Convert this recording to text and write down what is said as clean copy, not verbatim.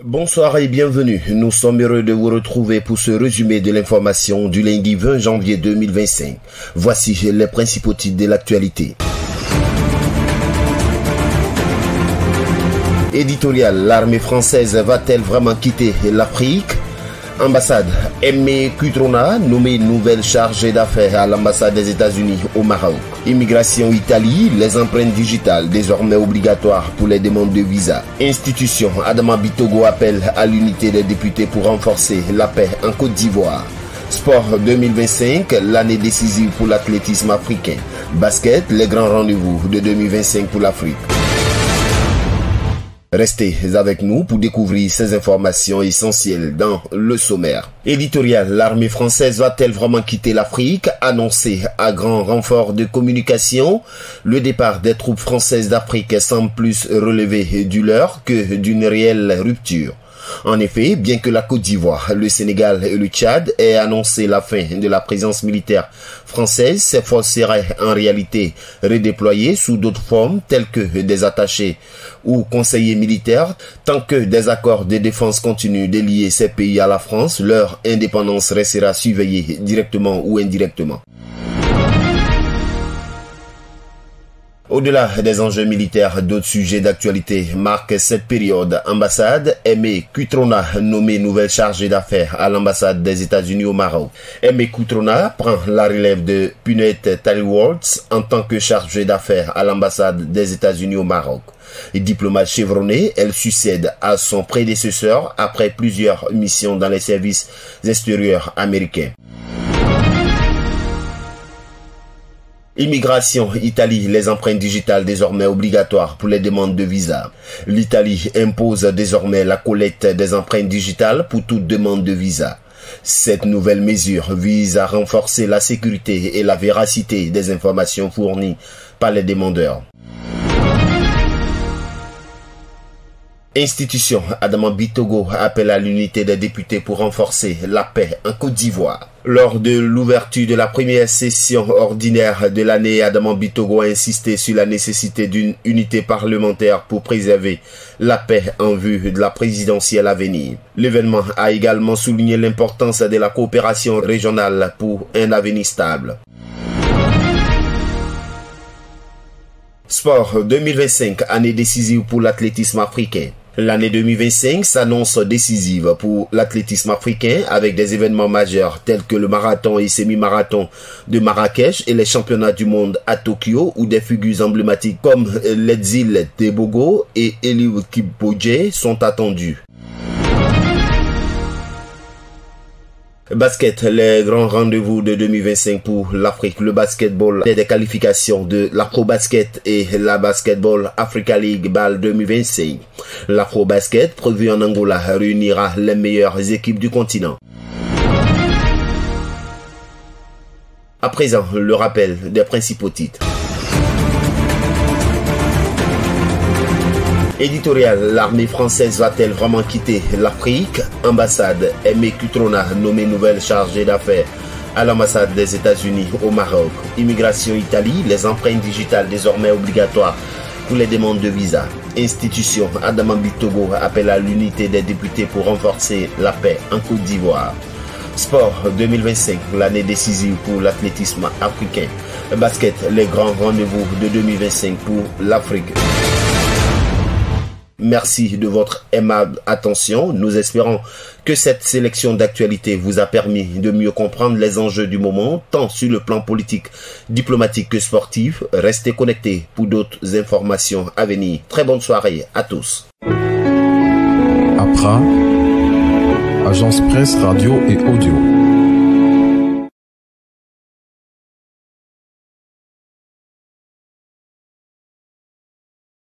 Bonsoir et bienvenue. Nous sommes heureux de vous retrouver pour ce résumé de l'information du lundi 20 janvier 2025. Voici les principaux titres de l'actualité. Éditorial, l'armée française va-t-elle vraiment quitter l'Afrique? Ambassade, Aimé Cutrona, nommé nouvelle chargée d'affaires à l'ambassade des États-Unis au Maroc. Immigration Italie, les empreintes digitales désormais obligatoires pour les demandes de visa. Institution, Adama Bitogo appelle à l'unité des députés pour renforcer la paix en Côte d'Ivoire. Sport 2025, l'année décisive pour l'athlétisme africain. Basket, les grands rendez-vous de 2025 pour l'Afrique. Restez avec nous pour découvrir ces informations essentielles dans le sommaire. Éditorial, l'armée française va-t-elle vraiment quitter l'Afrique? Annoncé à grand renfort de communication, le départ des troupes françaises d'Afrique semble plus relever du leurre que d'une réelle rupture. En effet, bien que la Côte d'Ivoire, le Sénégal et le Tchad aient annoncé la fin de la présence militaire française, ces forces seraient en réalité redéployées sous d'autres formes telles que des attachés ou conseillers militaires. Tant que des accords de défense continuent de lier ces pays à la France, leur indépendance restera surveillée directement ou indirectement. Au-delà des enjeux militaires, d'autres sujets d'actualité marquent cette période. Ambassade, Aimé Cutrona, nommé nouvelle chargée d'affaires à l'ambassade des États-Unis au Maroc. Aimé Cutrona prend la relève de Punette Tallyworth en tant que chargée d'affaires à l'ambassade des États-Unis au Maroc. Diplomate chevronnée, elle succède à son prédécesseur après plusieurs missions dans les services extérieurs américains. Immigration, Italie, les empreintes digitales désormais obligatoires pour les demandes de visa. L'Italie impose désormais la collecte des empreintes digitales pour toute demande de visa. Cette nouvelle mesure vise à renforcer la sécurité et la véracité des informations fournies par les demandeurs. Institution, Adama Bitogo appelle à l'unité des députés pour renforcer la paix en Côte d'Ivoire. Lors de l'ouverture de la première session ordinaire de l'année, Adama Bitogo a insisté sur la nécessité d'une unité parlementaire pour préserver la paix en vue de la présidentielle à venir. L'événement a également souligné l'importance de la coopération régionale pour un avenir stable. Sport 2025, année décisive pour l'athlétisme africain. L'année 2025 s'annonce décisive pour l'athlétisme africain avec des événements majeurs tels que le marathon et semi-marathon de Marrakech et les championnats du monde à Tokyo où des figures emblématiques comme Letzill Tebogo et Eliud Kipchoge sont attendues. Basket, les grands rendez-vous de 2025 pour l'Afrique. Le basketball, des qualifications de l'Afro-Basket et la Basketball Africa League BAL 2025. L'Afro-Basket, prévu en Angola, réunira les meilleures équipes du continent. À présent, le rappel des principaux titres. Éditorial, l'armée française va-t-elle vraiment quitter l'Afrique? Ambassade, Aimé Cutrona, nommé nouvelle chargée d'affaires à l'ambassade des États-Unis au Maroc. Immigration Italie, les empreintes digitales désormais obligatoires pour les demandes de visa. Institution, Adama Bitogo appelle à l'unité des députés pour renforcer la paix en Côte d'Ivoire. Sport 2025, l'année décisive pour l'athlétisme africain. Basket, les grands rendez-vous de 2025 pour l'Afrique. Merci de votre aimable attention. Nous espérons que cette sélection d'actualités vous a permis de mieux comprendre les enjeux du moment, tant sur le plan politique, diplomatique que sportif. Restez connectés pour d'autres informations à venir. Très bonne soirée à tous. APRA, Agence Presse, Radio et Audio.